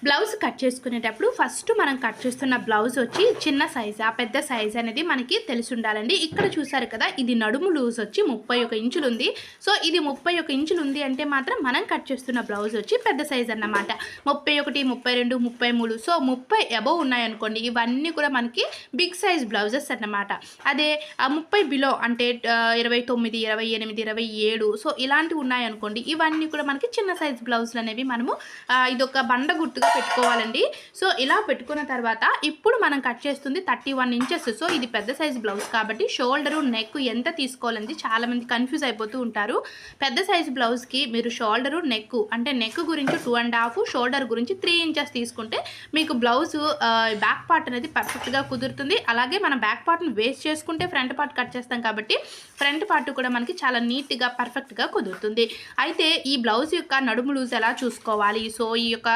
Blouse cut చేసుకునేటప్పుడు first మనం cut చేస్తున్న బ్లౌజ్ వచ్చి చిన్న సైజ్, ఆ పెద్ద సైజ్ అనేది మనకి తెలిసి ఉండాలండి. ఇక్కడ చూసారు కదా, ఇది నడుము లూజ్ వచ్చి 31 ఇంచులు ఉంది. సో ఇది 31 ఇంచులు ఉంది అంటే మాత్రం మనం కట్ చేస్తున్న బ్లౌజ్ వచ్చి పెద్ద సైజ్ అన్నమాట. 31, 32, 33, సో 30 అబోవ్ ఉన్నాయనుకోండి, ఇవన్నీ కూడా మనకి బిగ్ సైజ్ బ్లౌజెస్ అన్నమాట. అదే 30 బిలో అంటే 29, 28, 27, సో ఇలాంటివి ఉన్నాయనుకోండి, ఇవన్నీ కూడా మనకి చిన్న సైజ్ బ్లౌజులు అనేవి మనము ఇదొక బండ గుర్తుగా పెట్టుకోవాలండి. సో ఇలా పెట్టుకున్న తర్వాత ఇప్పుడు మనం కట్ చేస్తుంది 31 ఇంచెస్. సో ఇది పెద్ద సైజ్ బ్లౌజ్ కాబట్టి షోల్డరు నెక్ ఎంత తీసుకోవాలండి, చాలామంది కన్ఫ్యూజ్ అయిపోతూ ఉంటారు. పెద్ద సైజ్ బ్లౌజ్కి మీరు షోల్డరు నెక్ అంటే నెక్ గురించి 2.5, షోల్డర్ గురించి 3 ఇంచెస్ తీసుకుంటే మీకు బ్లౌజ్ బ్యాక్ పార్ట్ అనేది పర్ఫెక్ట్గా కుదురుతుంది. అలాగే మనం బ్యాక్ పార్ట్ని వేస్ట్ చేసుకుంటే ఫ్రంట్ పార్ట్ కట్ చేస్తాం కాబట్టి ఫ్రంట్ పార్ట్ కూడా మనకి చాలా నీట్గా పర్ఫెక్ట్గా కుదురుతుంది. అయితే ఈ బ్లౌజ్ యొక్క నడుము లూజ్ ఎలా చూసుకోవాలి, సో ఈ యొక్క